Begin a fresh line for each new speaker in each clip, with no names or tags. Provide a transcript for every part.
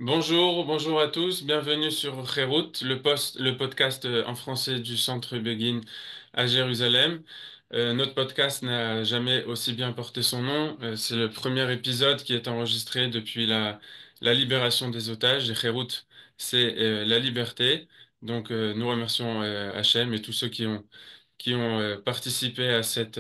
Bonjour à tous, bienvenue sur Kherout, le podcast en français du Centre Begin à Jérusalem. Notre podcast n'a jamais aussi bien porté son nom. C'est le premier épisode qui est enregistré depuis la libération des otages. Et Kherout, c'est la liberté. Donc nous remercions Hachem et tous ceux qui ont participé à cette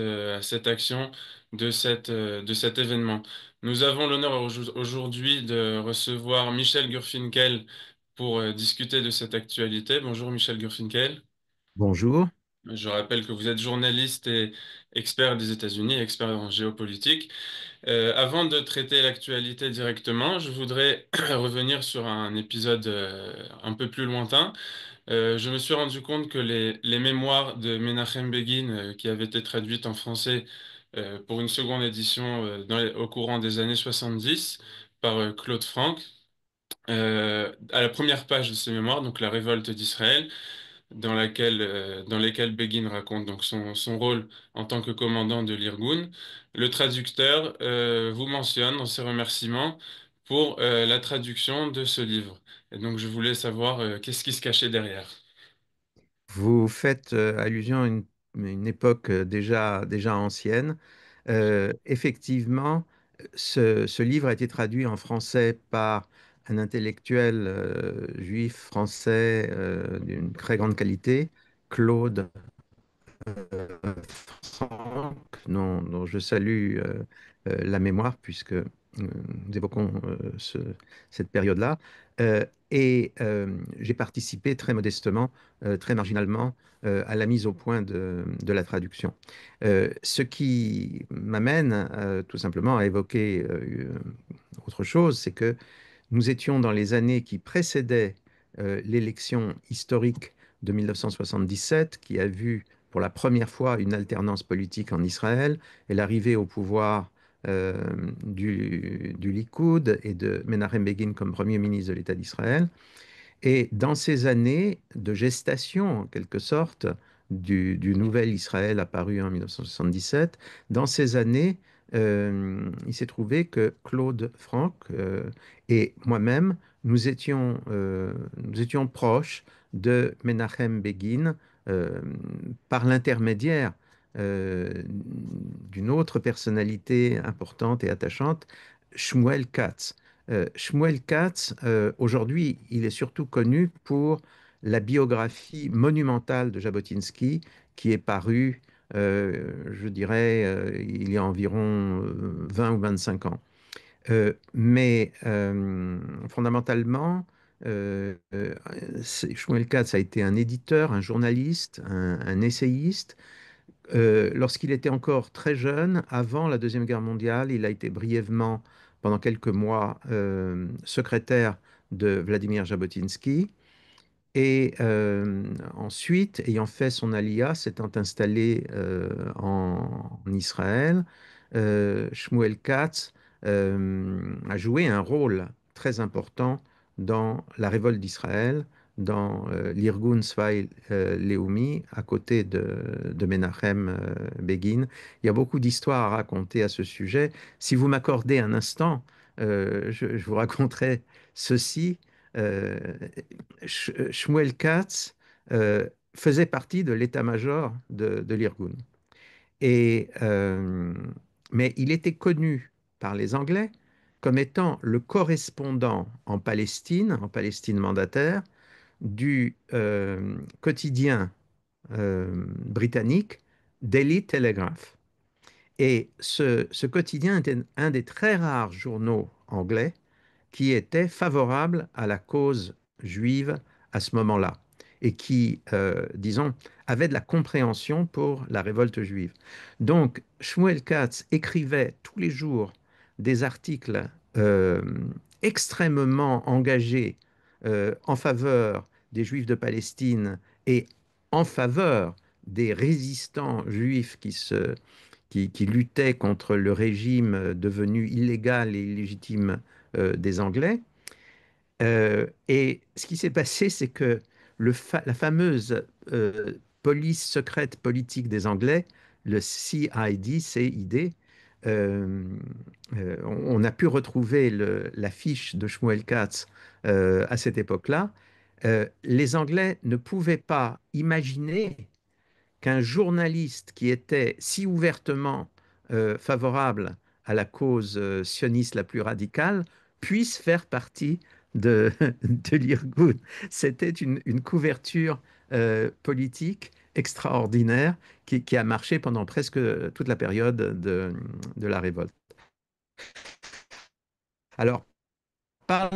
action de cet événement. Nous avons l'honneur aujourd'hui de recevoir Michel Gurfinkel pour discuter de cette actualité. Bonjour Michel Gurfinkel.
Bonjour.
Je rappelle que vous êtes journaliste et expert des États-Unis, expert en géopolitique. Avant de traiter l'actualité directement, je voudrais revenir sur un épisode un peu plus lointain. Je me suis rendu compte que les mémoires de Menachem Begin, qui avaient été traduites en français pour une seconde édition au courant des années 70 par Claude Frank, à la première page de ces mémoires, donc la révolte d'Israël, dans lesquelles Begin raconte donc son rôle en tant que commandant de l'Irgun, le traducteur vous mentionne dans ses remerciements pour la traduction de ce livre. Et donc je voulais savoir qu'est-ce qui se cachait derrière.
Vous faites allusion à une époque déjà ancienne. Effectivement, ce livre a été traduit en français par un intellectuel juif français d'une très grande qualité, Claude Franck, dont je salue la mémoire, puisque nous évoquons cette période-là. J'ai participé très modestement, très marginalement, à la mise au point de la traduction. Ce qui m'amène tout simplement à évoquer autre chose, c'est que nous étions dans les années qui précédaient l'élection historique de 1977, qui a vu pour la première fois une alternance politique en Israël et l'arrivée au pouvoir euh, du Likoud et de Menachem Begin comme Premier ministre de l'État d'Israël. Et dans ces années de gestation, en quelque sorte, du nouvel Israël apparu en 1977, dans ces années, il s'est trouvé que Claude Franck et moi-même, nous étions proches de Menachem Begin euh, par l'intermédiaire d'une autre personnalité importante et attachante, Shmuel Katz. Shmuel Katz, aujourd'hui, il est surtout connu pour la biographie monumentale de Jabotinsky, qui est parue, je dirais, il y a environ 20 ou 25 ans. Fondamentalement, Shmuel Katz a été un éditeur, un journaliste, un essayiste. Lorsqu'il était encore très jeune, avant la Deuxième Guerre mondiale, il a été brièvement, pendant quelques mois, secrétaire de Vladimir Jabotinsky. Ensuite, ayant fait son alia, s'étant installé en Israël, Shmuel Katz a joué un rôle très important dans la révolte d'Israël, dans l'Irgun Tzvai Leumi, à côté de Menachem Begin. Il y a beaucoup d'histoires à raconter à ce sujet. Si vous m'accordez un instant, je vous raconterai ceci. Euh, Shmuel Katz faisait partie de l'état-major de l'Irgun. Et, euh, mais il était connu par les Anglais comme étant le correspondant en Palestine mandataire, du quotidien britannique Daily Telegraph. Et ce quotidien était un des très rares journaux anglais qui était favorable à la cause juive à ce moment-là et qui, disons, avait de la compréhension pour la révolte juive. Donc, Shmuel Katz écrivait tous les jours des articles extrêmement engagés en faveur des Juifs de Palestine et en faveur des résistants juifs qui luttaient contre le régime devenu illégal et illégitime des Anglais. Et ce qui s'est passé, c'est que la fameuse police secrète politique des Anglais, le CID, CID, euh, on a pu retrouver l'affiche de Shmuel Katz à cette époque-là, les Anglais ne pouvaient pas imaginer qu'un journaliste qui était si ouvertement favorable à la cause sioniste la plus radicale puisse faire partie de l'Irgun. C'était une couverture politique extraordinaire qui a marché pendant presque toute la période de la révolte. Alors, par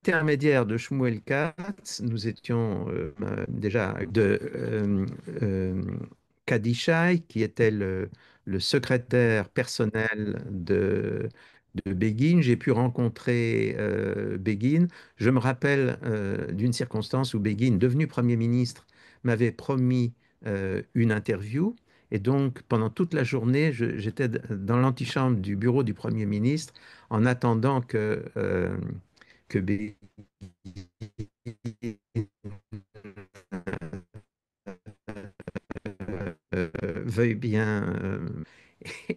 intermédiaire de Shmuel Katz, nous étions déjà euh, Kadi Shai, qui était le secrétaire personnel de Begin. J'ai pu rencontrer Begin. Je me rappelle d'une circonstance où Begin, devenu Premier ministre, m'avait promis une interview. Et donc, pendant toute la journée, j'étais dans l'antichambre du bureau du Premier ministre en attendant que Begin veuille bien.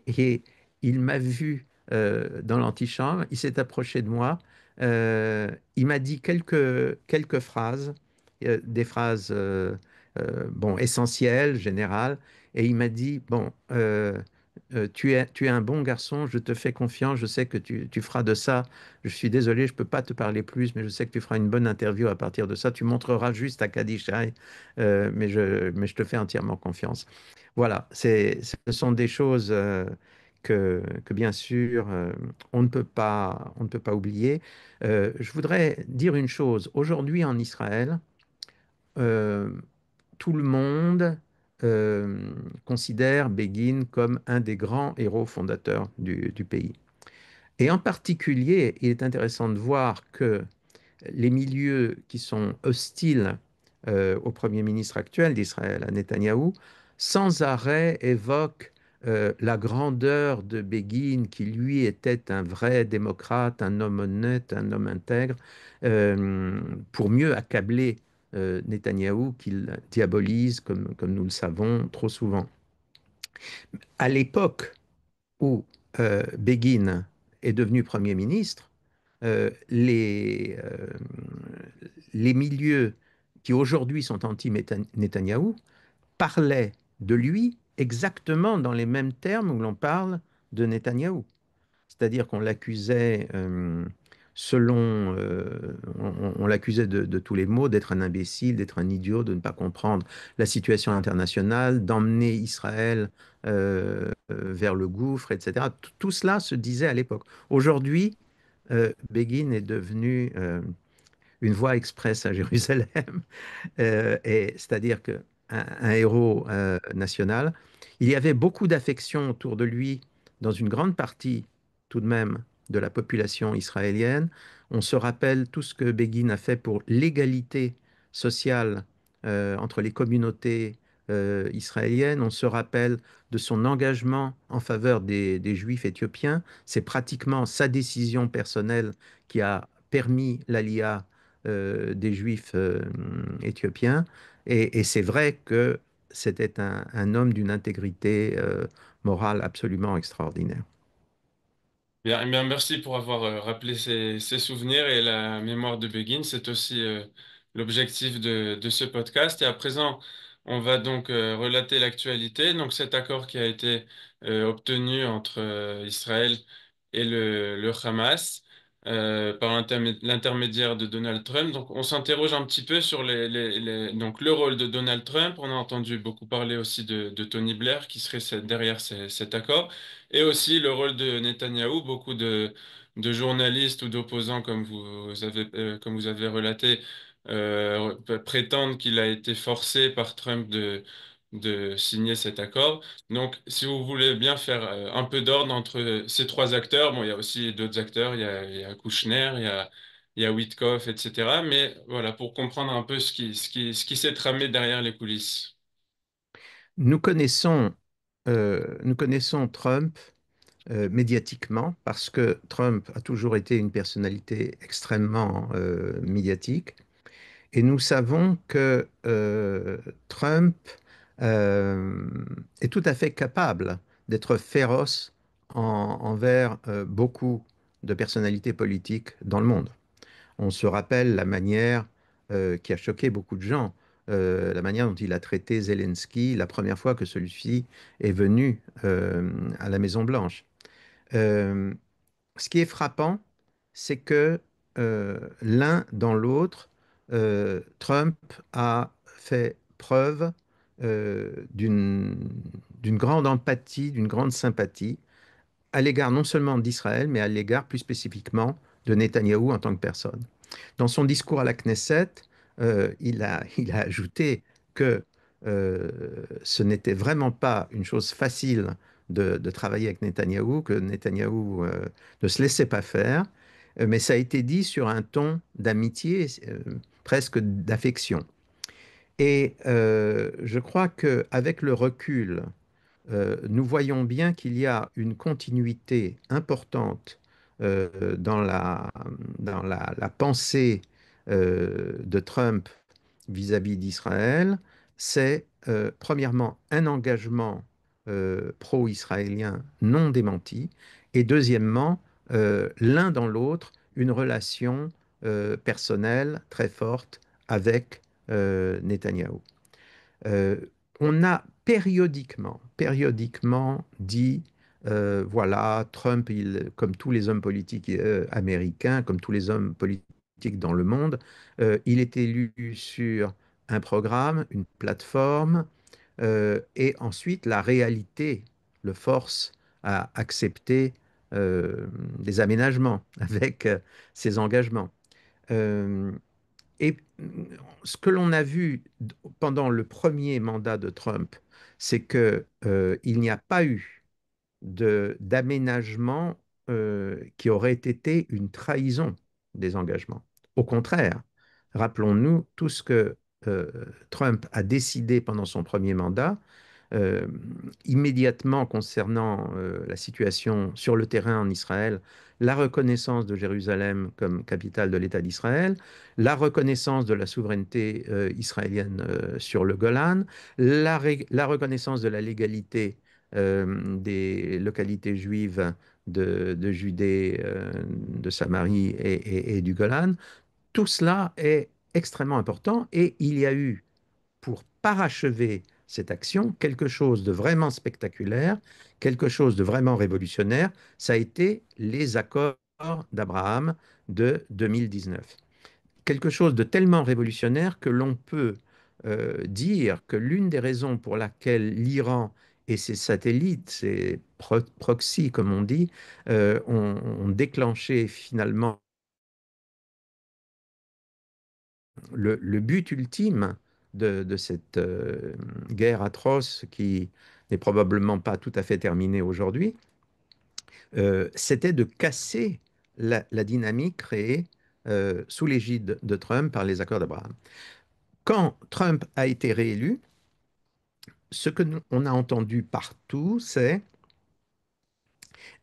Et il m'a vu dans l'antichambre, il s'est approché de moi, il m'a dit quelques phrases, des phrases bon, essentielles, générales, et il m'a dit, bon, tu es un bon garçon, je te fais confiance, je sais que tu feras de ça. Je suis désolé, je ne peux pas te parler plus, mais je sais que tu feras une bonne interview à partir de ça. Tu montreras juste à Kadishai, mais je te fais entièrement confiance. Voilà, ce sont des choses que bien sûr, on ne peut pas oublier. Je voudrais dire une chose. Aujourd'hui, en Israël, euh, tout le monde euh, considère Begin comme un des grands héros fondateurs du pays. Et en particulier, il est intéressant de voir que les milieux qui sont hostiles au Premier ministre actuel d'Israël, à Netanyahou, sans arrêt évoquent la grandeur de Begin, qui lui était un vrai démocrate, un homme honnête, un homme intègre, pour mieux accabler Netanyahou, qu'il diabolise, comme nous le savons trop souvent. À l'époque où Begin est devenu Premier ministre, euh, les, euh, les milieux qui aujourd'hui sont anti-Netanyahou parlaient de lui exactement dans les mêmes termes où l'on parle de Netanyahou. C'est-à-dire qu'on l'accusait, on l'accusait de tous les maux, d'être un imbécile, d'être un idiot, de ne pas comprendre la situation internationale, d'emmener Israël vers le gouffre, etc. Tout cela se disait à l'époque. Aujourd'hui, Begin est devenu une voie express à Jérusalem, et c'est-à-dire un héros national. Il y avait beaucoup d'affection autour de lui dans une grande partie tout de même de la population israélienne. On se rappelle tout ce que Begin a fait pour l'égalité sociale entre les communautés israéliennes. On se rappelle de son engagement en faveur des Juifs éthiopiens. C'est pratiquement sa décision personnelle qui a permis l'ALIA des Juifs éthiopiens. Et c'est vrai que c'était un homme d'une intégrité morale absolument extraordinaire.
Bien, eh bien, merci pour avoir rappelé ces souvenirs et la mémoire de Begin. C'est aussi l'objectif de ce podcast. Et à présent, on va donc relater l'actualité. Donc cet accord qui a été obtenu entre Israël et le Hamas par l'intermédiaire de Donald Trump. Donc on s'interroge un petit peu sur donc le rôle de Donald Trump. On a entendu beaucoup parler aussi de Tony Blair qui serait derrière cet accord. Et aussi le rôle de Netanyahou, beaucoup de journalistes ou d'opposants, comme vous avez relaté, prétendent qu'il a été forcé par Trump de signer cet accord. Donc, si vous voulez bien faire un peu d'ordre entre ces trois acteurs, bon, il y a aussi d'autres acteurs, il y a Kouchner, il y a Witkoff, etc. Mais voilà, pour comprendre un peu ce qui s'est tramé derrière les coulisses.
Nous connaissons Trump médiatiquement parce que Trump a toujours été une personnalité extrêmement médiatique. Et nous savons que Trump est tout à fait capable. d'être féroce envers beaucoup de personnalités politiques dans le monde. On se rappelle la manière qui a choqué beaucoup de gens, la manière dont il a traité Zelensky la première fois que celui-ci est venu à la Maison-Blanche. Euh, Ce qui est frappant, c'est que l'un dans l'autre, Trump a fait preuve d'une grande empathie, d'une grande sympathie à l'égard non seulement d'Israël, mais à l'égard plus spécifiquement de Netanyahou en tant que personne. Dans son discours à la Knesset, il a ajouté que euh, ce n'était vraiment pas une chose facile de travailler avec Netanyahou, que Netanyahou ne se laissait pas faire, mais ça a été dit sur un ton d'amitié, presque d'affection. Et je crois qu'avec le recul, nous voyons bien qu'il y a une continuité importante dans la pensée de Trump vis-à-vis d'Israël. C'est premièrement un engagement pro-israélien non démenti et deuxièmement, l'un dans l'autre, une relation personnelle très forte avec Netanyahou. Euh, on a périodiquement dit, voilà, Trump, comme tous les hommes politiques américains, comme tous les hommes politiques dans le monde, il est élu sur un programme, une plateforme, et ensuite la réalité le force à accepter des aménagements avec ses engagements. Euh, et ce que l'on a vu pendant le premier mandat de Trump, c'est que il n'y a pas eu d'aménagement qui aurait été une trahison des engagements. Au contraire, rappelons-nous tout ce que euh, Trump a décidé pendant son premier mandat, euh, immédiatement concernant la situation sur le terrain en Israël, la reconnaissance de Jérusalem comme capitale de l'État d'Israël, la reconnaissance de la souveraineté israélienne sur le Golan, la reconnaissance de la légalité des localités juives de Judée, de Samarie et du Golan. Tout cela est extrêmement important et il y a eu pour parachever cette action quelque chose de vraiment spectaculaire, quelque chose de vraiment révolutionnaire. Ça a été les accords d'Abraham de 2019. Quelque chose de tellement révolutionnaire que l'on peut dire que l'une des raisons pour laquelle l'Iran et ses satellites, ses proxys comme on dit, ont déclenché finalement le but ultime de cette guerre atroce qui n'est probablement pas tout à fait terminée aujourd'hui, c'était de casser la dynamique créée sous l'égide de Trump par les accords d'Abraham. Quand Trump a été réélu, ce que on a entendu partout, c'est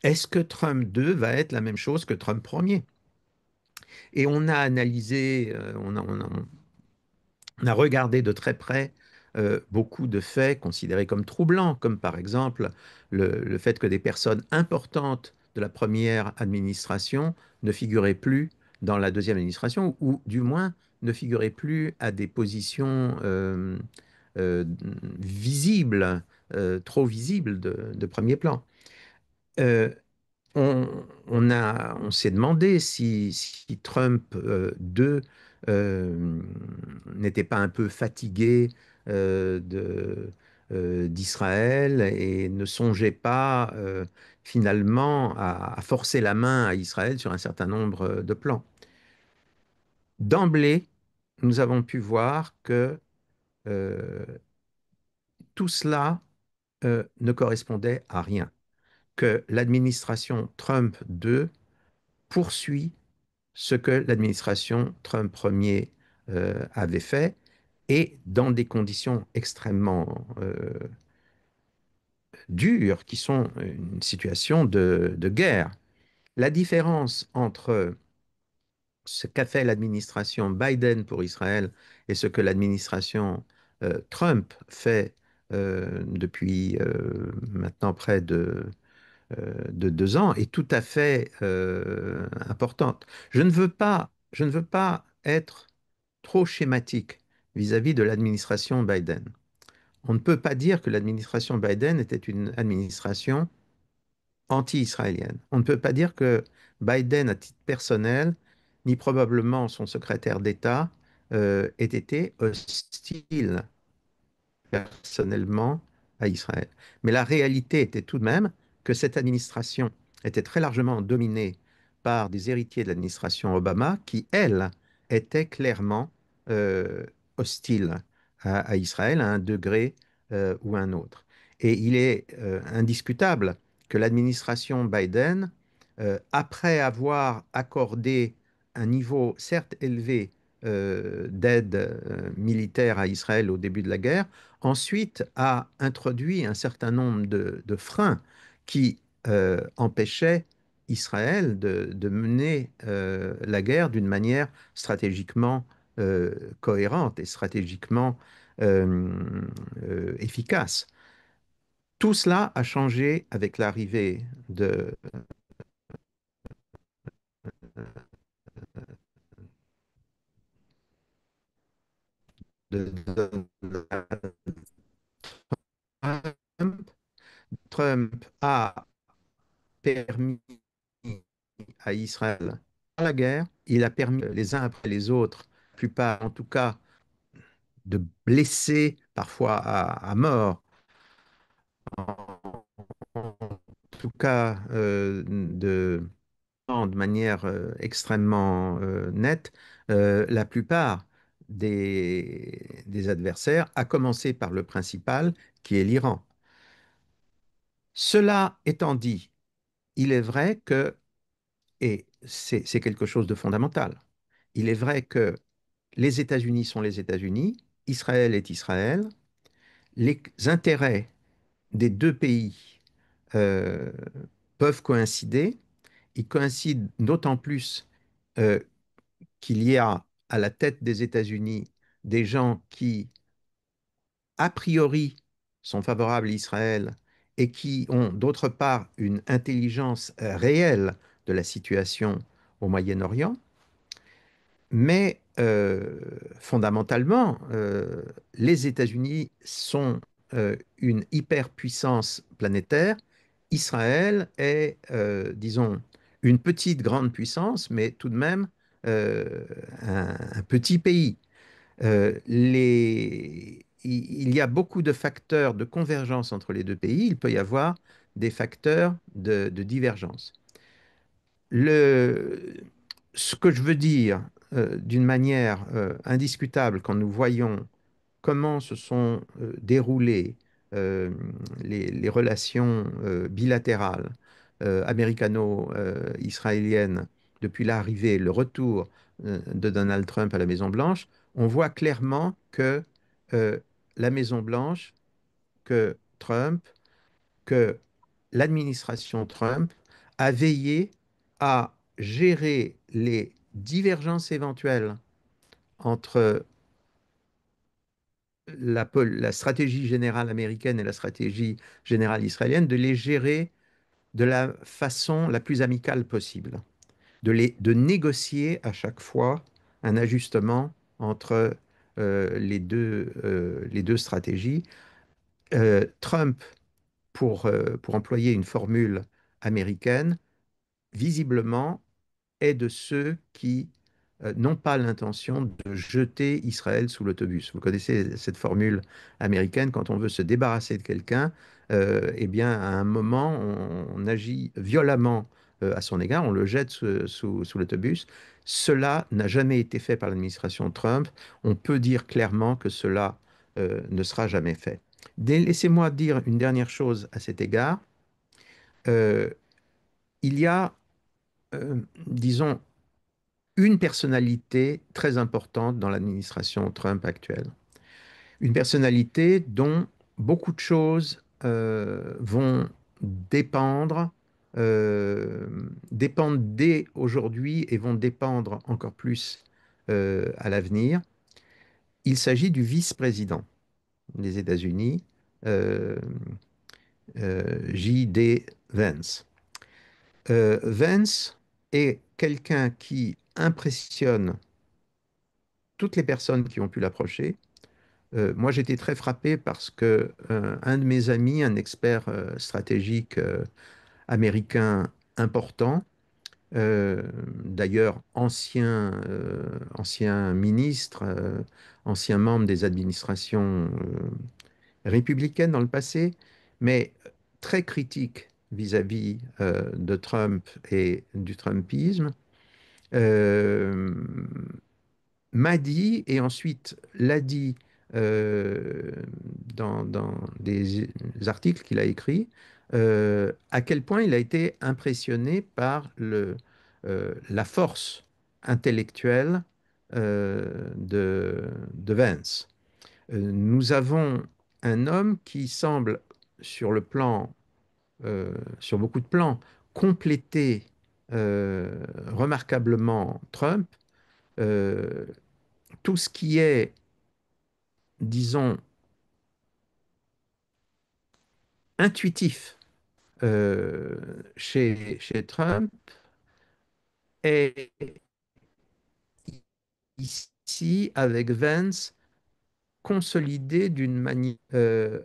est-ce que Trump 2 va être la même chose que Trump 1er? Et on a analysé, on a regardé de très près beaucoup de faits considérés comme troublants, comme par exemple le fait que des personnes importantes de la première administration ne figuraient plus dans la deuxième administration, ou du moins ne figuraient plus à des positions euh, visibles, trop visibles de premier plan. Euh, on, on s'est demandé si Trump 2 n'était pas un peu fatigué d'Israël et ne songeait pas finalement à forcer la main à Israël sur un certain nombre de plans. D'emblée, nous avons pu voir que euh, tout cela ne correspondait à rien, que l'administration Trump 2 poursuit ce que l'administration Trump premier avait fait et dans des conditions extrêmement dures qui sont une situation de guerre. La différence entre ce qu'a fait l'administration Biden pour Israël et ce que l'administration Trump fait depuis maintenant près de 2 ans est tout à fait importante. Je ne veux pas être trop schématique vis-à-vis de l'administration Biden. On ne peut pas dire que l'administration Biden était une administration anti-israélienne. On ne peut pas dire que Biden, à titre personnel, ni probablement son secrétaire d'État, ait été hostile personnellement à Israël. Mais la réalité était tout de même que cette administration était très largement dominée par des héritiers de l'administration Obama qui, elle, étaient clairement euh, hostiles à Israël à un degré ou un autre. Et il est indiscutable que l'administration Biden, après avoir accordé un niveau certes élevé d'aide militaire à Israël au début de la guerre, ensuite a introduit un certain nombre de freins qui empêchaient Israël de mener la guerre d'une manière stratégiquement cohérente et stratégiquement euh, efficace. Tout cela a changé avec l'arrivée Donald Trump. Trump a permis à Israël la guerre. Il a permis les uns après les autres, la plupart en tout cas, de blesser, parfois à mort, en tout cas de manière extrêmement nette, la plupart des adversaires, à commencer par le principal, qui est l'Iran. Cela étant dit, il est vrai que, et c'est quelque chose de fondamental, il est vrai que les États-Unis sont les États-Unis, Israël est Israël, les intérêts des deux pays euh, peuvent coïncider. Ils coïncident d'autant plus euh, qu'il y a à la tête des États-Unis des gens qui, a priori, sont favorables à Israël et qui ont d'autre part une intelligence réelle de la situation au Moyen-Orient. Mais fondamentalement, les États-Unis sont une hyperpuissance planétaire. Israël est, disons, une petite grande puissance, mais tout de même un petit pays. Il y a beaucoup de facteurs de convergence entre les deux pays. Il peut y avoir des facteurs de divergence. Le, Ce que je veux dire d'une manière indiscutable quand nous voyons comment se sont déroulées euh, les relations bilatérales américano-israéliennes depuis l'arrivée, le retour de Donald Trump à la Maison-Blanche, on voit clairement que euh, la Maison-Blanche, que Trump, que l'administration Trump a veillé à gérer les divergences éventuelles entre la stratégie générale américaine et la stratégie générale israélienne, de les gérer de la façon la plus amicale possible, de négocier à chaque fois un ajustement entre les deux stratégies. Trump, pour employer une formule américaine, visiblement est de ceux qui n'ont pas l'intention de jeter Israël sous l'autobus. Vous connaissez cette formule américaine, quand on veut se débarrasser de quelqu'un, eh bien, à un moment, on agit violemment à son égard, on le jette sous l'autobus. Cela n'a jamais été fait par l'administration Trump. On peut dire clairement que cela ne sera jamais fait. Laissez-moi dire une dernière chose à cet égard. Euh, il y a, disons, une personnalité très importante dans l'administration Trump actuelle. Une personnalité dont beaucoup de choses vont dépendre, dépendent dès aujourd'hui et vont dépendre encore plus à l'avenir. Il s'agit du vice-président des États-Unis, euh, J.D. Vance. Vance est quelqu'un qui impressionne toutes les personnes qui ont pu l'approcher. Moi, j'étais très frappé parce que un de mes amis, un expert stratégique américain important, euh, d'ailleurs ancien ministre, ancien membre des administrations républicaines dans le passé, mais très critique vis-à-vis de Trump et du Trumpisme, euh, m'a dit, et ensuite l'a dit euh, dans des articles qu'il a écrits, à quel point il a été impressionné par la force intellectuelle de Vance. Nous avons un homme qui semble, sur le plan, sur beaucoup de plans, compléter remarquablement Trump. Euh, tout ce qui est, disons, intuitif chez Trump est ici, avec Vance, consolidé d'une manière euh,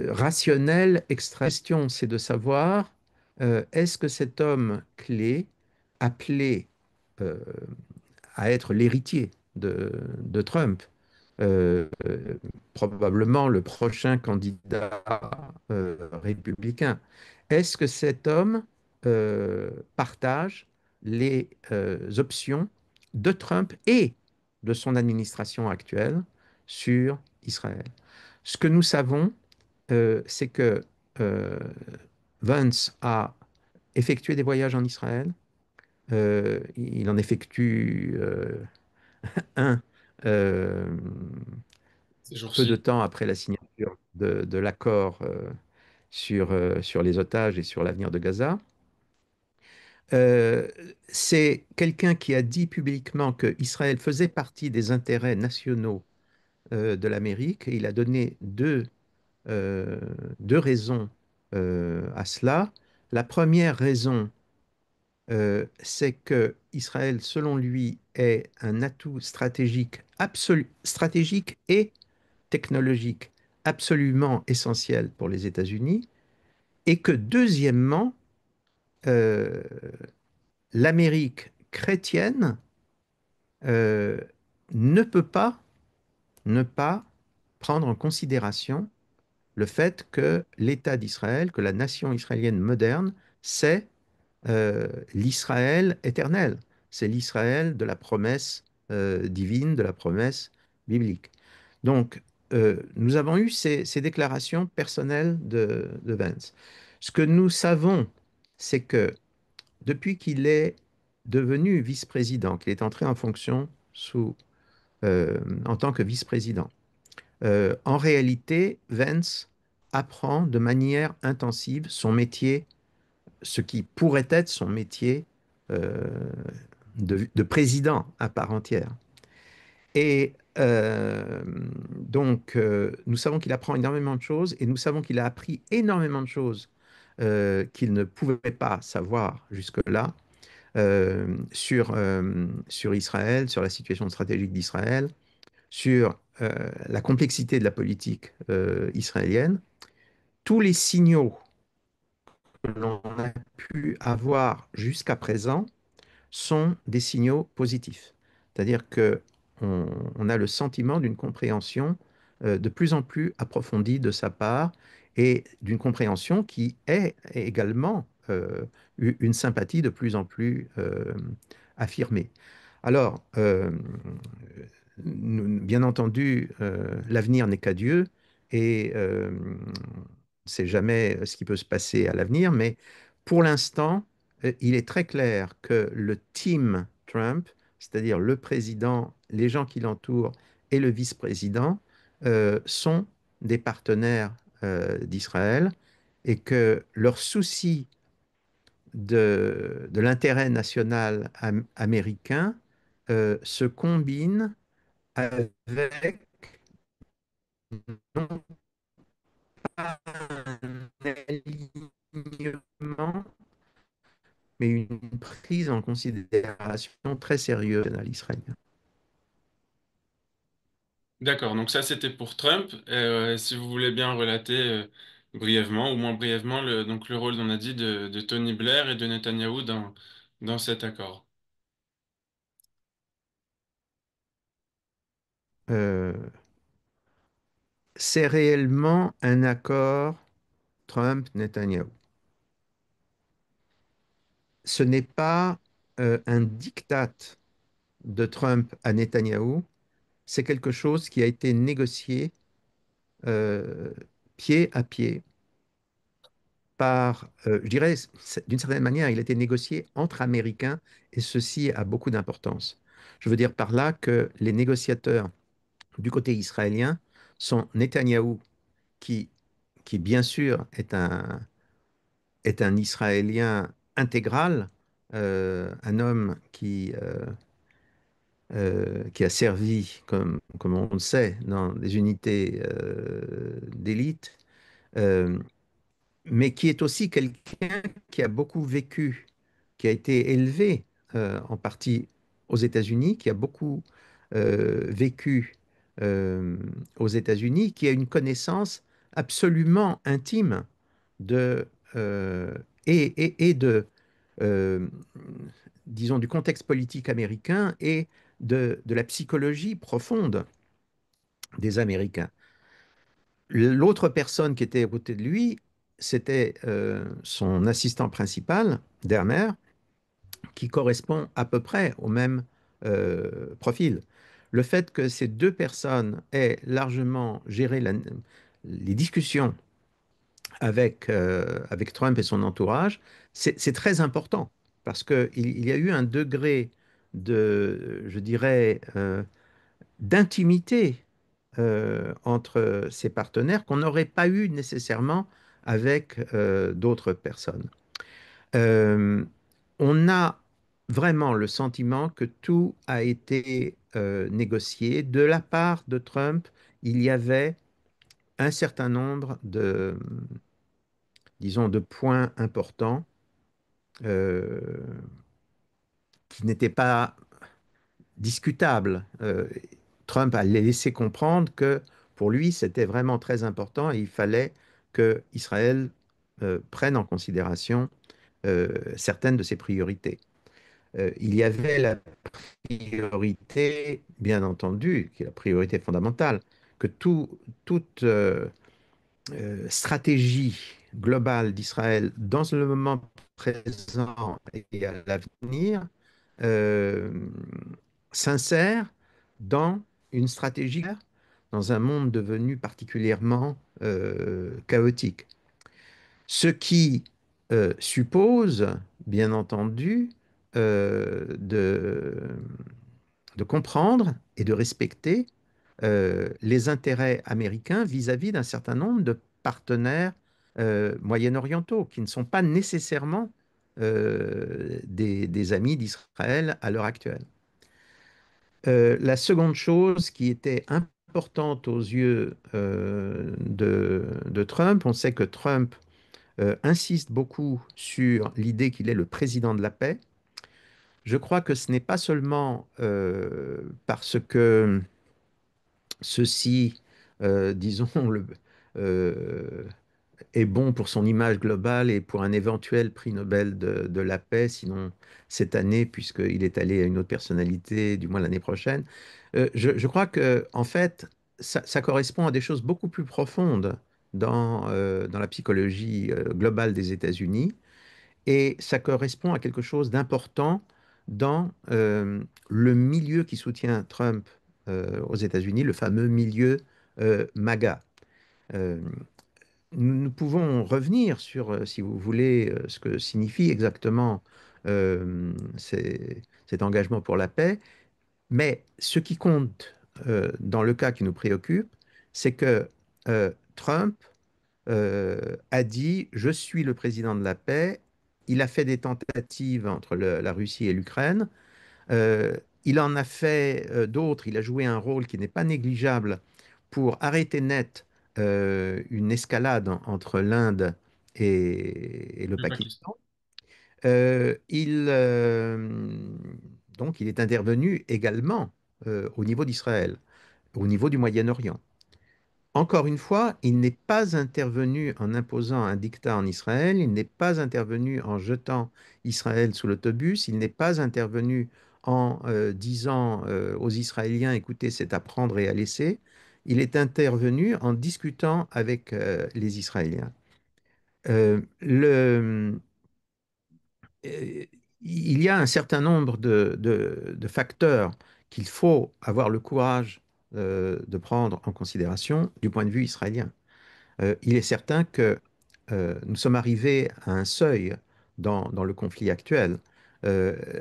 rationnelle extra. La question, c'est de savoir est-ce que cet homme clé, appelé euh, à être l'héritier de Trump, probablement le prochain candidat républicain. Est-ce que cet homme partage les options de Trump et de son administration actuelle sur Israël? Ce que nous savons, c'est que euh, Vance a effectué des voyages en Israël. Il en effectue un euh,
ces
peu de
jours-ci.
temps après la signature de l'accord sur les otages et sur l'avenir de Gaza. Euh, c'est quelqu'un qui a dit publiquement que Israël faisait partie des intérêts nationaux de l'Amérique et il a donné euh, deux raisons à cela. La première raison, c'est que Israël, selon lui, est un atout stratégique absolu, stratégique et technologique absolument essentiel pour les États-Unis, et que deuxièmement, euh, l'Amérique chrétienne euh, ne peut pas ne pas prendre en considération le fait que l'État d'Israël, que la nation israélienne moderne, c'est l'Israël éternel, c'est l'Israël de la promesse divine, de la promesse biblique. Donc, nous avons eu ces déclarations personnelles de Vance. Ce que nous savons, c'est que depuis qu'il est devenu vice-président, qu'il est entré en fonction en tant que vice-président, en réalité, Vance apprend de manière intensive son métier, ce qui pourrait être son métier euh, de président à part entière. Et donc, nous savons qu'il apprend énormément de choses et nous savons qu'il a appris énormément de choses qu'il ne pouvait pas savoir jusque-là sur Israël, sur la situation stratégique d'Israël, sur la complexité de la politique israélienne. Tous les signaux que l'on a pu avoir jusqu'à présent sont des signaux positifs. C'est-à-dire que on a le sentiment d'une compréhension de plus en plus approfondie de sa part et d'une compréhension qui est également une sympathie de plus en plus affirmée. Alors, bien entendu, l'avenir n'est qu'à Dieu et on ne sait jamais ce qui peut se passer à l'avenir, mais pour l'instant, il est très clair que le team Trump, c'est-à-dire le président, les gens qui l'entourent et le vice-président, sont des partenaires d'Israël et que leur souci de l'intérêt national américain se combine avec non pas un alignement, mais une prise en considération très sérieuse à l'israélien.
D'accord, donc ça c'était pour Trump. Si vous voulez bien relater brièvement, ou moins brièvement, donc le rôle, on a dit, de Tony Blair et de Netanyahou dans cet accord.
Euh, c'est réellement un accord Trump-Netanyahou. Ce n'est pas un diktat de Trump à Netanyahou, c'est quelque chose qui a été négocié euh, pied à pied par, je dirais, d'une certaine manière, il a été négocié entre Américains et ceci a beaucoup d'importance. Je veux dire par là que les négociateurs du côté israélien sont Netanyahou, qui, qui bien sûr est un Israélien intégral, un homme qui a servi, comme on le sait, dans des unités d'élite, euh, mais qui est aussi quelqu'un qui a beaucoup vécu, qui a été élevé en partie aux États-Unis, qui a beaucoup vécu euh, aux États-Unis, qui a une connaissance absolument intime de, euh, et de, euh, disons, du contexte politique américain et de la psychologie profonde des Américains. L'autre personne qui était à côté de lui, c'était son assistant principal, Dermer, qui correspond à peu près au même profil. Le fait que ces deux personnes aient largement géré les discussions avec Trump et son entourage, c'est très important parce qu'il y a eu un degré je dirais, d'intimité entre ces partenaires qu'on n'aurait pas eu nécessairement avec d'autres personnes. Euh, on a vraiment le sentiment que tout a été négocié. De la part de Trump, il y avait un certain nombre disons, de points importants euh, qui n'étaient pas discutables. Trump a laissé comprendre que pour lui, c'était vraiment très important et il fallait que Israël prenne en considération certaines de ses priorités. Il y avait la priorité, bien entendu, qui est la priorité fondamentale, que toute stratégie globale d'Israël dans le moment présent et à l'avenir euh, s'insère dans une stratégie, dans un monde devenu particulièrement chaotique. Ce qui suppose, bien entendu, de comprendre et de respecter les intérêts américains vis-à-vis d'un certain nombre de partenaires moyen-orientaux qui ne sont pas nécessairement des amis d'Israël à l'heure actuelle. La seconde chose qui était importante aux yeux de Trump, on sait que Trump insiste beaucoup sur l'idée qu'il est le président de la paix. Je crois que ce n'est pas seulement parce que ceci, disons, euh, est bon pour son image globale et pour un éventuel prix Nobel de la paix, sinon cette année, puisqu'il est allé à une autre personnalité, du moins l'année prochaine. Je crois que, en fait, ça correspond à des choses beaucoup plus profondes dans la psychologie globale des États-Unis et ça correspond à quelque chose d'important dans le milieu qui soutient Trump aux États-Unis, le fameux milieu MAGA. Euh, nous pouvons revenir sur, si vous voulez, ce que signifie exactement cet engagement pour la paix, mais ce qui compte dans le cas qui nous préoccupe, c'est que Trump a dit, je suis le président de la paix. Il a fait des tentatives entre la Russie et l'Ukraine. Il en a fait d'autres. Il a joué un rôle qui n'est pas négligeable pour arrêter net une escalade entre l'Inde et le
Le Pakistan.
Pakistan, il, donc il est intervenu également au niveau d'Israël, au niveau du Moyen-Orient. Encore une fois, il n'est pas intervenu en imposant un dictat en Israël, il n'est pas intervenu en jetant Israël sous l'autobus, il n'est pas intervenu en disant aux Israéliens, écoutez, c'est à prendre et à laisser. Il est intervenu en discutant avec les Israéliens. Euh, le, euh, il y a un certain nombre de facteurs qu'il faut avoir le courage de prendre en considération du point de vue israélien. Il est certain que nous sommes arrivés à un seuil dans le conflit actuel.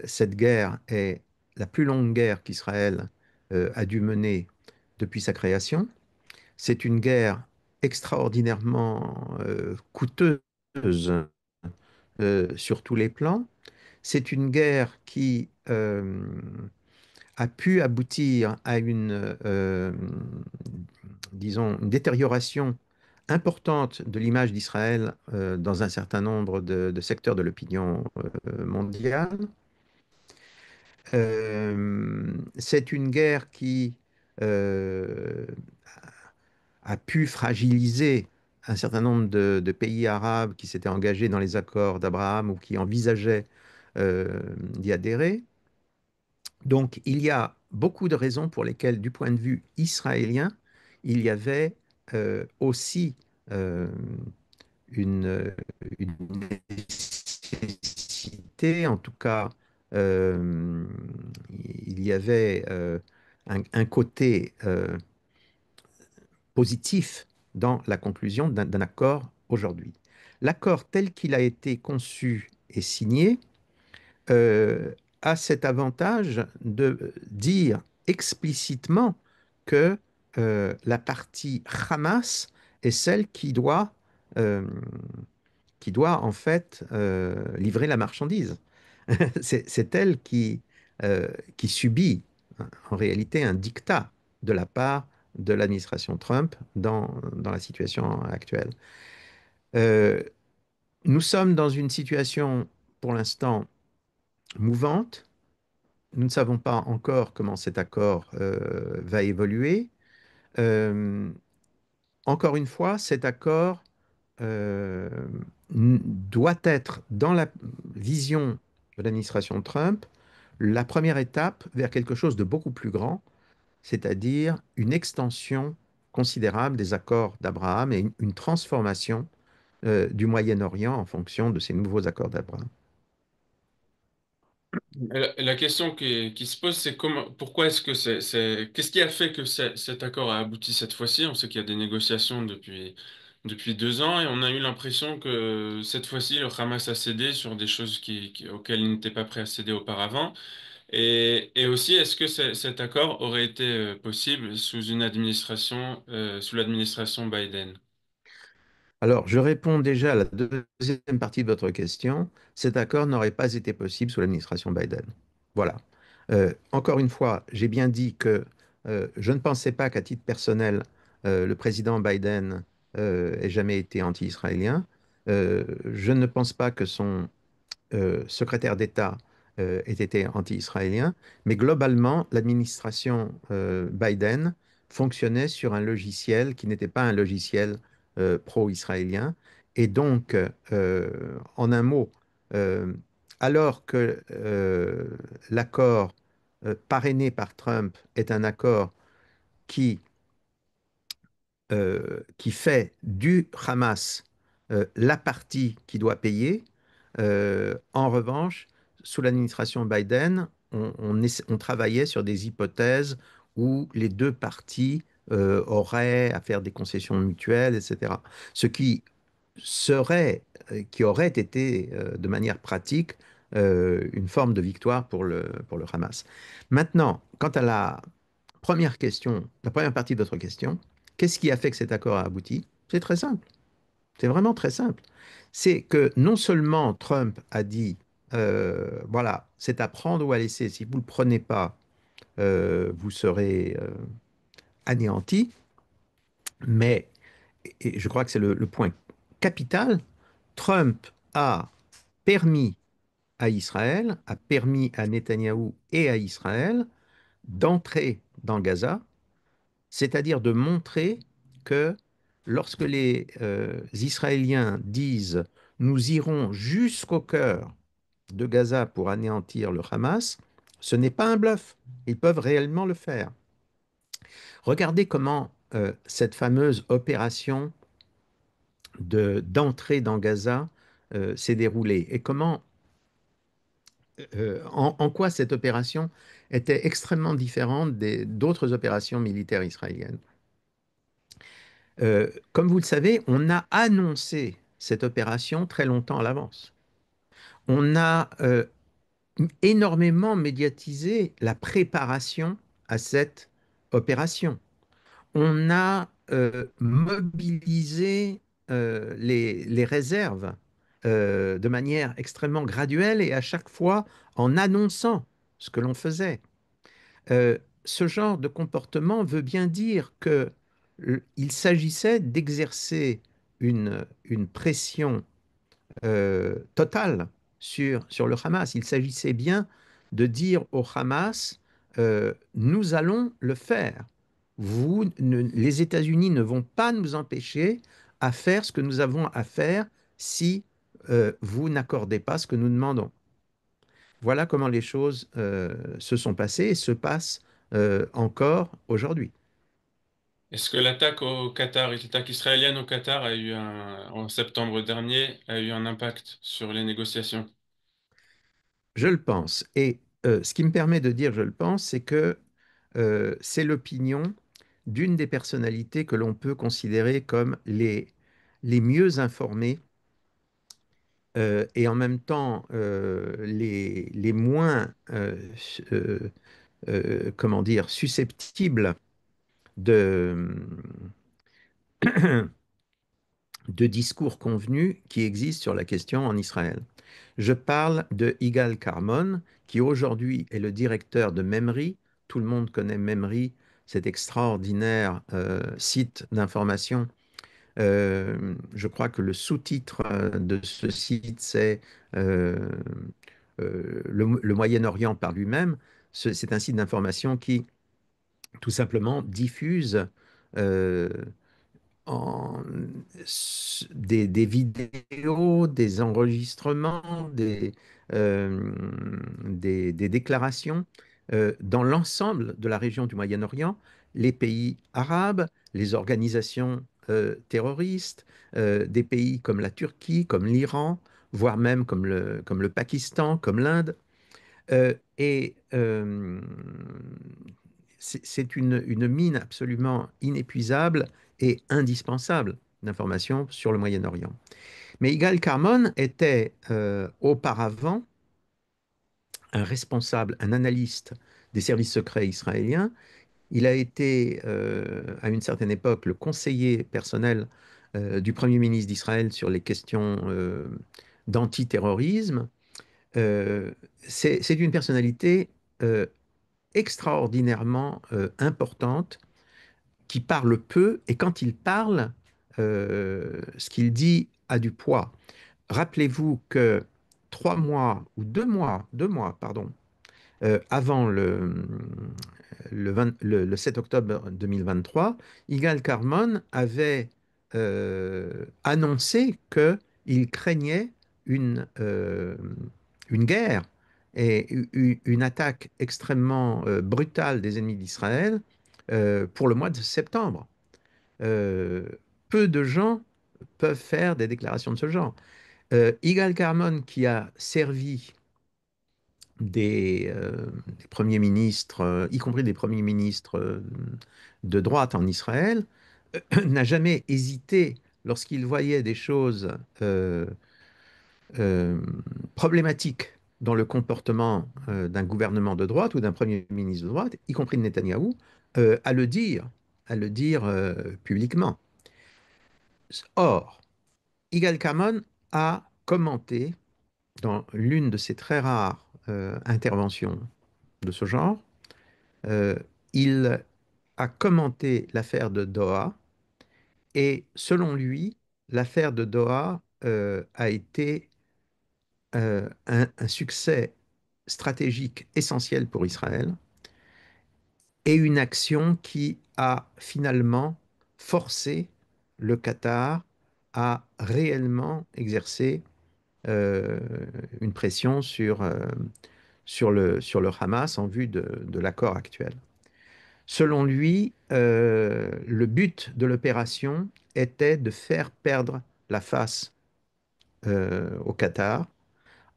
Cette guerre est la plus longue guerre qu'Israël a dû mener depuis sa création. C'est une guerre extraordinairement coûteuse sur tous les plans. C'est une guerre qui a pu aboutir à disons, une détérioration importante de l'image d'Israël dans un certain nombre de secteurs de l'opinion mondiale. C'est une guerre qui euh, a pu fragiliser un certain nombre de pays arabes qui s'étaient engagés dans les accords d'Abraham ou qui envisageaient d'y adhérer. Donc, il y a beaucoup de raisons pour lesquelles, du point de vue israélien, il y avait aussi euh, une, une nécessité, en tout cas, euh, il y avait un côté positif dans la conclusion d'un accord aujourd'hui. L'accord tel qu'il a été conçu et signé euh, a cet avantage de dire explicitement que la partie Hamas est celle euh, qui doit en fait livrer la marchandise. C'est elle qui subit en réalité un dictat de la part de l'administration Trump dans la situation actuelle. Euh, nous sommes dans une situation pour l'instant mouvante. Nous ne savons pas encore comment cet accord va évoluer. Euh, Encore une fois, cet accord euh, doit être, dans la vision de l'administration Trump, la première étape vers quelque chose de beaucoup plus grand, c'est-à-dire une extension considérable des accords d'Abraham et une transformation du Moyen-Orient en fonction de ces nouveaux accords d'Abraham.
La question qui se pose, c'est pourquoi est-ce que qu'est-ce qui a fait que cet accord a abouti cette fois-ci? On sait qu'il y a des négociations depuis 2 ans et on a eu l'impression que cette fois-ci, le Hamas a cédé sur des choses auxquelles il n'était pas prêt à céder auparavant. Et aussi, est-ce que cet accord aurait été possible sous l'administration Biden?
Alors, je réponds déjà à la deuxième partie de votre question. Cet accord n'aurait pas été possible sous l'administration Biden. Voilà. Encore une fois, j'ai bien dit que je ne pensais pas qu'à titre personnel, le président Biden ait jamais été anti-israélien. Je ne pense pas que son secrétaire d'État ait été anti-israélien, mais globalement, l'administration Biden fonctionnait sur un logiciel qui n'était pas un logiciel pro-israélien. Et donc, en un mot, euh, alors que l'accord parrainé par Trump est un accord qui qui fait du Hamas la partie qui doit payer. En revanche, sous l'administration Biden, on travaillait sur des hypothèses où les deux parties auraient à faire des concessions mutuelles, etc. Ce qui aurait été de manière pratique une forme de victoire pour le Hamas. Maintenant, quant à la première partie de votre question, qu'est-ce qui a fait que cet accord a abouti? C'est très simple. C'est vraiment très simple. C'est que non seulement Trump a dit, voilà, c'est à prendre ou à laisser. Si vous ne le prenez pas, vous serez anéanti. Mais, et je crois que c'est le point capital, Trump a permis à Israël, a permis à Netanyahou et à Israël d'entrer dans Gaza, c'est-à-dire de montrer que lorsque les Israéliens disent nous irons jusqu'au cœur de Gaza pour anéantir le Hamas, ce n'est pas un bluff. Ils peuvent réellement le faire. Regardez comment cette fameuse opération d'entrée dans Gaza s'est déroulée et comment, en quoi cette opération était extrêmement différente d'autres opérations militaires israéliennes. Comme vous le savez, on a annoncé cette opération très longtemps à l'avance. On a énormément médiatisé la préparation à cette opération. On a mobilisé les réserves de manière extrêmement graduelle et à chaque fois en annonçant ce que l'on faisait. Ce genre de comportement veut bien dire que il s'agissait d'exercer une pression totale sur le Hamas. Il s'agissait bien de dire au Hamas, nous allons le faire. Les États-Unis ne vont pas nous empêcher à faire ce que nous avons à faire si vous n'accordez pas ce que nous demandons. Voilà comment les choses se sont passées et se passent encore aujourd'hui.
Est-ce que l'attaque au Qatar, l'attaque israélienne au Qatar en septembre dernier, a eu un impact sur les négociations?
Je le pense. Et ce qui me permet de dire je le pense, c'est que c'est l'opinion d'une des personnalités que l'on peut considérer comme les mieux informées et en même temps les moins, comment dire, susceptibles de, de discours convenus qui existent sur la question en Israël. Je parle de Igal Carmon, qui aujourd'hui est le directeur de Memri. Tout le monde connaît Memri, cet extraordinaire site d'information. Je crois que le sous-titre de ce site, c'est le Moyen-Orient par lui-même. C'est un site d'information qui, tout simplement, diffuse euh, en- des vidéos, des enregistrements, des déclarations dans l'ensemble de la région du Moyen-Orient, les pays arabes, les organisations terroristes, des pays comme la Turquie, comme l'Iran, voire même comme le Pakistan, comme l'Inde. Et c'est une mine absolument inépuisable et indispensable d'informations sur le Moyen-Orient. Mais Igal Carmon était auparavant un responsable, un analyste des services secrets israéliens. Il a été à une certaine époque le conseiller personnel du Premier ministre d'Israël sur les questions d'antiterrorisme. Euh, c'est une personnalité euh, extraordinairement importante qui parle peu et quand il parle, ce qu'il dit a du poids. Rappelez-vous que 3 mois ou 2 mois, 2 mois, pardon, avant le 7 octobre 2023, Igal Carmon avait annoncé qu'il craignait une guerre et une attaque extrêmement brutale des ennemis d'Israël pour le mois de septembre. Euh, Peu de gens peuvent faire des déclarations de ce genre. Igal Carmon, qui a servi des premiers ministres, y compris des premiers ministres de droite en Israël, n'a jamais hésité, lorsqu'il voyait des choses euh, problématiques dans le comportement d'un gouvernement de droite ou d'un premier ministre de droite, y compris de Netanyahou, à le dire publiquement. Or, Igal Kamon a commenté dans l'une de ses très rares interventions de ce genre, euh, il a commenté l'affaire de Doha Et selon lui, l'affaire de Doha a été un succès stratégique essentiel pour Israël et une action qui a finalement forcé le Qatar à réellement exercer euh, une pression sur le Hamas en vue de l'accord actuel. Selon lui, le but de l'opération était de faire perdre la face au Qatar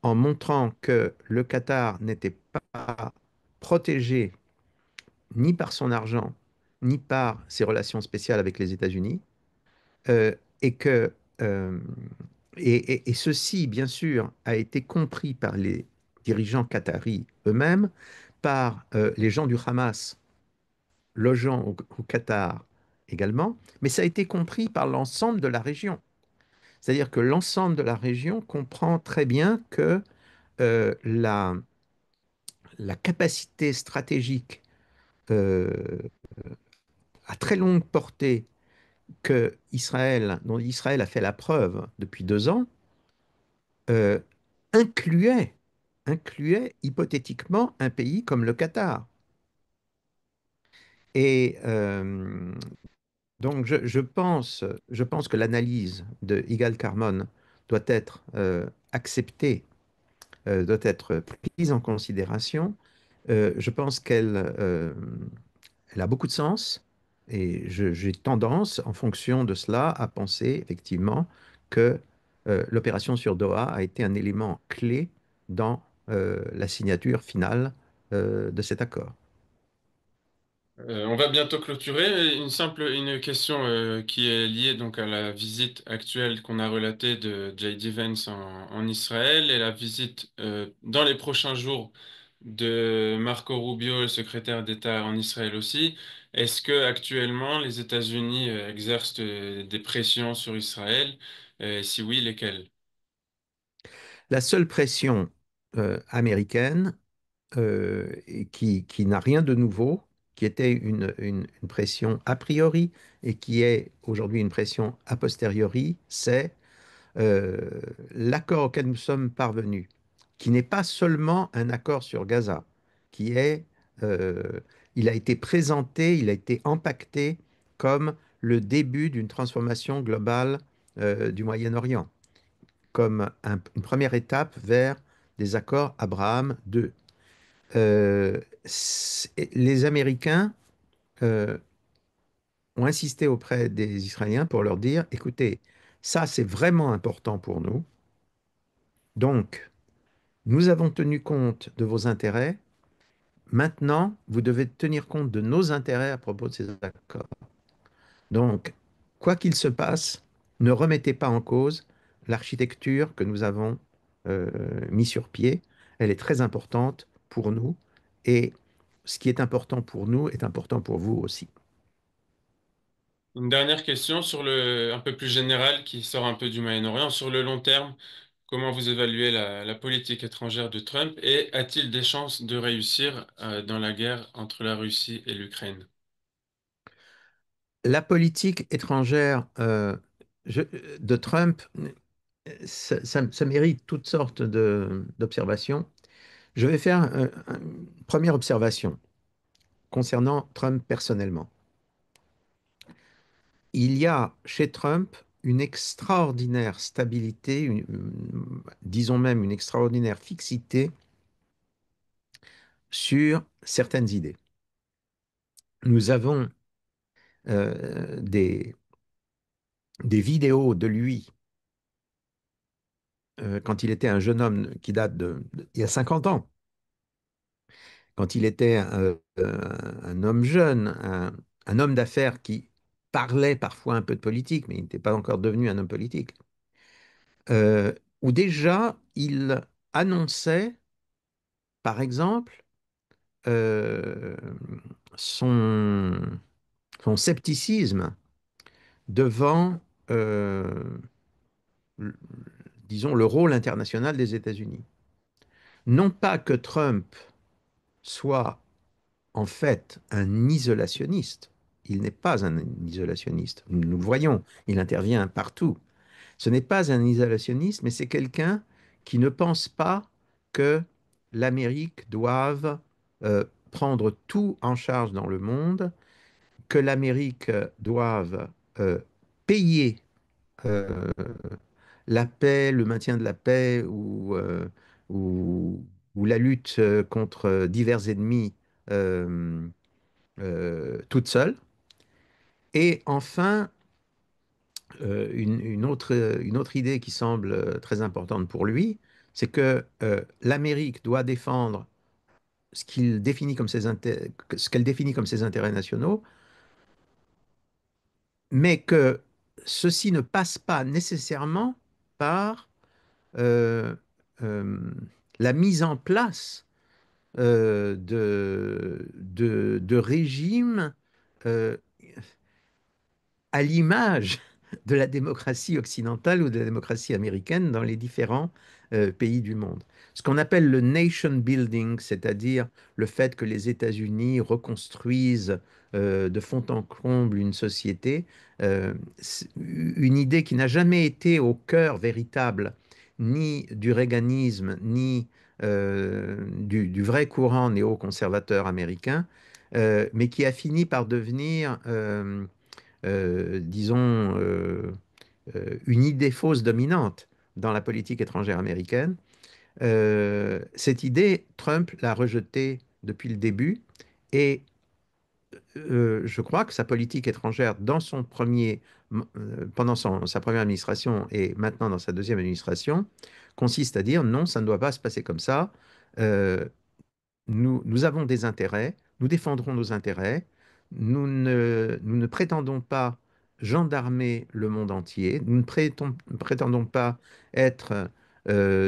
en montrant que le Qatar n'était pas protégé ni par son argent, ni par ses relations spéciales avec les États-Unis, euh, et que euh, et ceci, bien sûr, a été compris par les dirigeants qataris eux-mêmes, par les gens du Hamas logeant au Qatar également, mais ça a été compris par l'ensemble de la région. C'est-à-dire que l'ensemble de la région comprend très bien que euh, la, la capacité stratégique euh, à très longue portée dont Israël a fait la preuve depuis 2 ans, euh, incluait, incluait hypothétiquement un pays comme le Qatar. Et donc je pense que l'analyse de Igal Carmon doit être acceptée, doit être prise en considération. Je pense elle a beaucoup de sens et j'ai tendance, en fonction de cela, à penser effectivement que l'opération sur Doha a été un élément clé dans la signature finale de cet accord.
On va bientôt clôturer. Une question qui est liée donc à la visite actuelle qu'on a relatée de J.D. Vance en Israël et la visite dans les prochains jours de Marco Rubio, le secrétaire d'État en Israël aussi. Est-ce que actuellement les États-Unis exercent des pressions sur Israël? Si oui, lesquelles?
La seule pression américaine, et qui n'a rien de nouveau, qui était une pression a priori et qui est aujourd'hui une pression a posteriori, c'est euh, l'accord auquel nous sommes parvenus, qui n'est pas seulement un accord sur Gaza, qui est, euh, il a été présenté, il a été empaqueté comme le début d'une transformation globale du Moyen-Orient, comme une première étape vers des accords Abraham II. Les Américains euh, ont insisté auprès des Israéliens pour leur dire, écoutez, ça c'est vraiment important pour nous, donc nous avons tenu compte de vos intérêts, maintenant vous devez tenir compte de nos intérêts à propos de ces accords. Donc, quoi qu'il se passe, ne remettez pas en cause l'architecture que nous avons euh, mis sur pied. Elle est très importante pour nous et ce qui est important pour nous est important pour vous aussi.
Une dernière question un peu plus générale qui sort un peu du Moyen-Orient. Sur le long terme, comment vous évaluez la politique étrangère de Trump et a-t-il des chances de réussir dans la guerre entre la Russie et l'Ukraine?
La politique étrangère de Trump, ça mérite toutes sortes d'observations. Je vais faire une première observation concernant Trump personnellement. Il y a chez Trump une extraordinaire stabilité, disons même une extraordinaire fixité sur certaines idées. Nous avons des vidéos de lui quand il était un jeune homme qui date il y a 50 ans, quand il était un homme jeune, un homme d'affaires qui parlait parfois un peu de politique, mais il n'était pas encore devenu un homme politique, euh, où déjà il annonçait, par exemple, euh, son, son scepticisme devant, euh, l- disons, le rôle international des États-Unis. Non pas que Trump soit en fait un isolationniste, il n'est pas un isolationniste. Nous le voyons, il intervient partout. Ce n'est pas un isolationniste, mais c'est quelqu'un qui ne pense pas que l'Amérique doive prendre tout en charge dans le monde, que l'Amérique doive payer euh, la paix, le maintien de la paix ou, ou la lutte contre divers ennemis euh, toute seule. Et enfin, une autre idée qui semble très importante pour lui, c'est que l'Amérique doit défendre ce qu'elle définit comme ses intérêts nationaux, mais que ceci ne passe pas nécessairement par euh, euh, la mise en place de régimes euh, à l'image de la démocratie occidentale ou de la démocratie américaine dans les différents pays du monde. Ce qu'on appelle le nation building, c'est-à-dire le fait que les États-Unis reconstruisent de fond en comble une société, c'est une idée qui n'a jamais été au cœur véritable ni du reaganisme, ni du vrai courant néoconservateur américain, mais qui a fini par devenir disons, une idée fausse dominante dans la politique étrangère américaine. Cette idée, Trump l'a rejetée depuis le début et je crois que sa politique étrangère pendant sa première administration et maintenant dans sa deuxième administration consiste à dire non, ça ne doit pas se passer comme ça. Euh, nous avons des intérêts, nous défendrons nos intérêts, nous ne prétendons pas gendarmer le monde entier, nous ne prétendons pas être,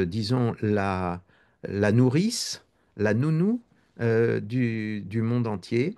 disons, la nourrice, la nounou du monde entier.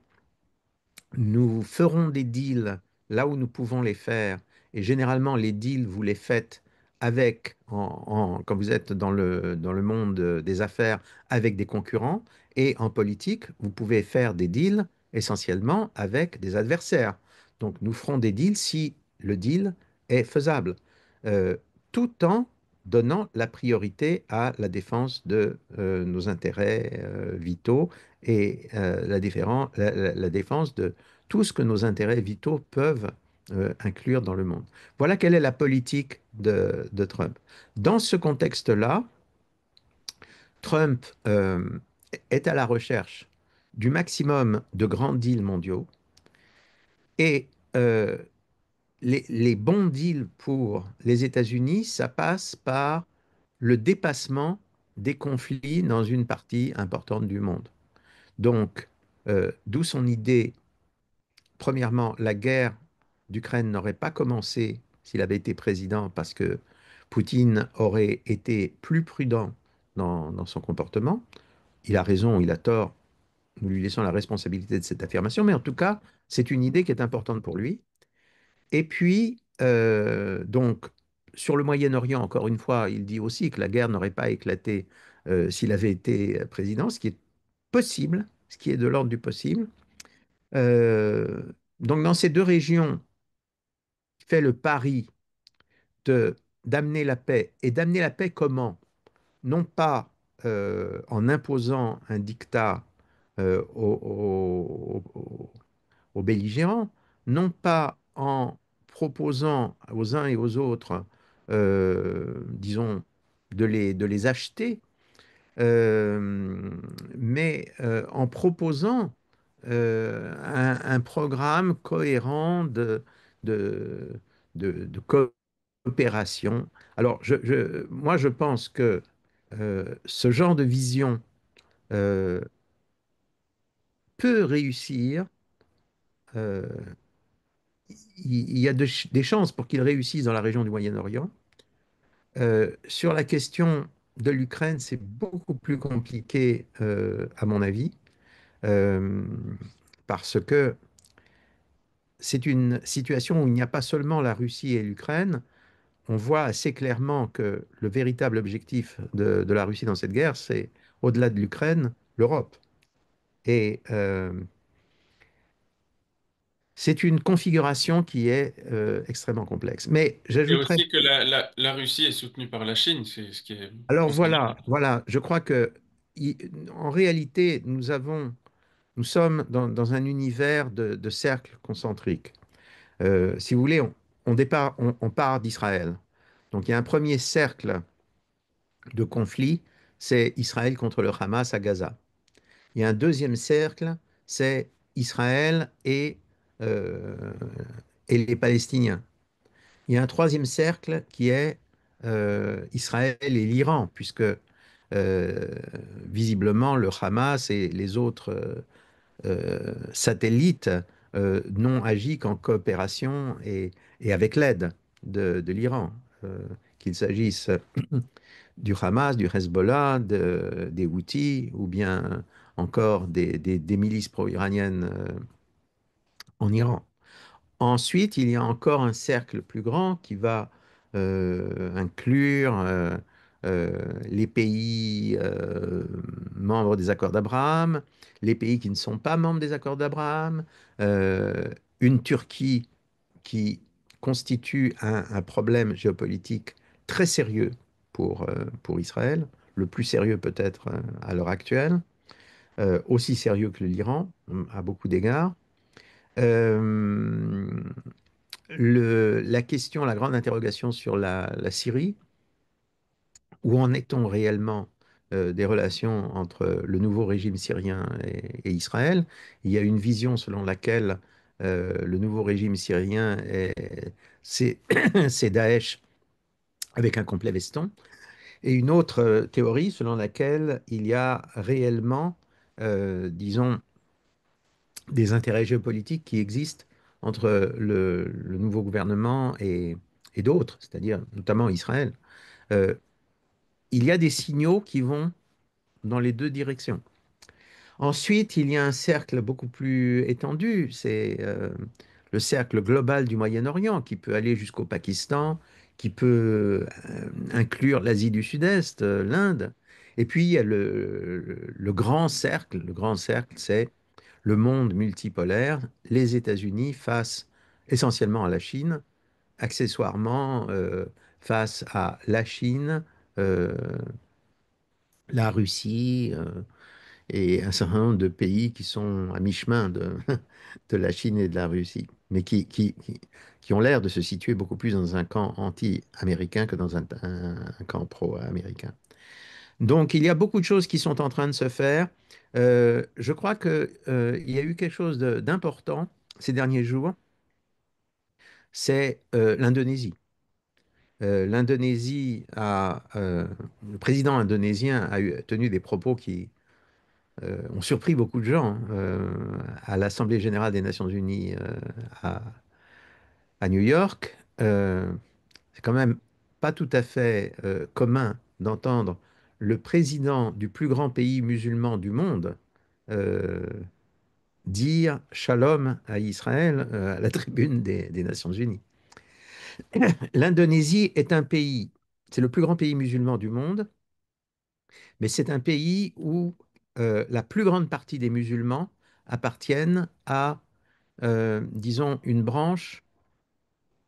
Nous ferons des deals là où nous pouvons les faire. Et généralement, les deals, vous les faites quand vous êtes dans le monde des affaires, avec des concurrents. Et en politique, vous pouvez faire des deals essentiellement avec des adversaires. Donc, nous ferons des deals si le deal est faisable, euh, tout en donnant la priorité à la défense de nos intérêts vitaux et la défense de tout ce que nos intérêts vitaux peuvent inclure dans le monde. Voilà quelle est la politique de Trump. Dans ce contexte-là, Trump est à la recherche du maximum de grands deals mondiaux et les bons deals pour les États-Unis, ça passe par le dépassement des conflits dans une partie importante du monde. Donc, d'où son idée. Premièrement, la guerre d'Ukraine n'aurait pas commencé s'il avait été président parce que Poutine aurait été plus prudent dans son comportement. Il a raison, il a tort, nous lui laissons la responsabilité de cette affirmation, mais en tout cas, c'est une idée qui est importante pour lui. Et puis, donc, sur le Moyen-Orient, encore une fois, il dit aussi que la guerre n'aurait pas éclaté s'il avait été président, ce qui est possible, ce qui est de l'ordre du possible. Euh, donc, dans ces deux régions, fait le pari de d'amener la paix. Et d'amener la paix comment? Non pas en imposant un dictat aux belligérants, non pas en proposant aux uns et aux autres, disons, de les acheter, mais en proposant un programme cohérent de, de coopération. Alors, moi, je pense que ce genre de vision euh, peut réussir. euh, il y a des chances pour qu'il réussisse dans la région du Moyen-Orient. Sur la question de l'Ukraine, c'est beaucoup plus compliqué, à mon avis, euh, parce que c'est une situation où il n'y a pas seulement la Russie et l'Ukraine. On voit assez clairement que le véritable objectif de la Russie dans cette guerre, c'est, au-delà de l'Ukraine, l'Europe. Et c'est une configuration qui est extrêmement complexe. Mais
Et
j'ajouterais,
aussi que la Russie est soutenue par la Chine, c'est ce qui est
alors
aussi
voilà,
logique.
voilà, je crois que en réalité, nous sommes dans un univers de cercles concentriques. Si vous voulez, on part d'Israël. Donc il y a un premier cercle de conflit, c'est Israël contre le Hamas à Gaza. Il y a un deuxième cercle, c'est Israël euh, et les Palestiniens. Il y a un troisième cercle qui est Israël et l'Iran, puisque visiblement le Hamas et les autres satellites n'ont agi qu'en coopération et avec l'aide de l'Iran, euh, qu'il s'agisse du Hamas, du Hezbollah, des Houthis ou bien encore des milices pro-iraniennes en Iran. Ensuite, il y a encore un cercle plus grand qui va inclure les pays membres des accords d'Abraham, les pays qui ne sont pas membres des accords d'Abraham, euh, une Turquie qui constitue un problème géopolitique très sérieux pour Israël, le plus sérieux peut-être à l'heure actuelle, aussi sérieux que l'Iran à beaucoup d'égards. Euh, la question, la grande interrogation sur la Syrie, où en est-on réellement des relations entre le nouveau régime syrien et Israël? Il y a une vision selon laquelle le nouveau régime syrien c'est c'est Daesh avec un complet veston, et une autre théorie selon laquelle il y a réellement, disons, des intérêts géopolitiques qui existent entre le nouveau gouvernement et d'autres, c'est-à-dire notamment Israël. Euh, il y a des signaux qui vont dans les deux directions. Ensuite, il y a un cercle beaucoup plus étendu, c'est le cercle global du Moyen-Orient qui peut aller jusqu'au Pakistan, qui peut inclure l'Asie du Sud-Est, l'Inde. Et puis, il y a le grand cercle, c'est le monde multipolaire, les États-Unis face essentiellement à la Chine, accessoirement face à la Chine, euh, la Russie et un certain nombre de pays qui sont à mi-chemin de la Chine et de la Russie, mais qui ont l'air de se situer beaucoup plus dans un camp anti-américain que dans un camp pro-américain. Donc, il y a beaucoup de choses qui sont en train de se faire. Je crois qu'il y a eu quelque chose d'important ces derniers jours, c'est l'Indonésie. Le président indonésien tenu des propos qui ont surpris beaucoup de gens à l'Assemblée générale des Nations Unies à, à New York. C'est quand même pas tout à fait commun d'entendre le président du plus grand pays musulman du monde euh, dire shalom à Israël à la tribune des Nations Unies. L'Indonésie est un pays, c'est le plus grand pays musulman du monde, mais c'est un pays où la plus grande partie des musulmans appartiennent à, disons, une branche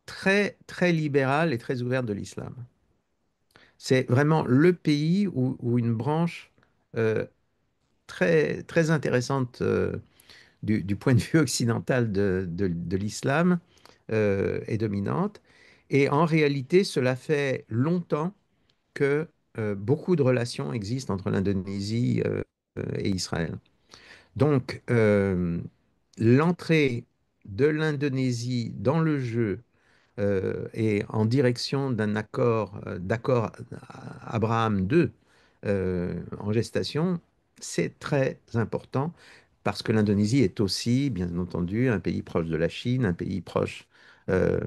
très, très libérale et très ouverte de l'islam. C'est vraiment le pays où une branche euh, très, très intéressante du point de vue occidental de l'islam est dominante. Et en réalité, cela fait longtemps que beaucoup de relations existent entre l'Indonésie et Israël. Donc, l'entrée de l'Indonésie dans le jeu et en direction d'accord Abraham II en gestation, c'est très important parce que l'Indonésie est aussi, bien entendu, un pays proche de la Chine, euh,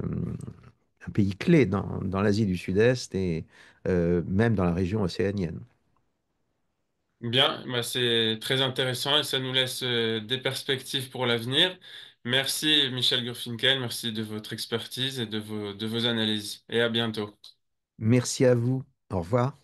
un pays clé dans l'Asie du Sud-Est et même dans la région océanienne.
Bien, bah c'est très intéressant et ça nous laisse des perspectives pour l'avenir. Merci Michel Gurfinkel, merci de votre expertise et de vos analyses. Et à bientôt.
Merci à vous. Au revoir.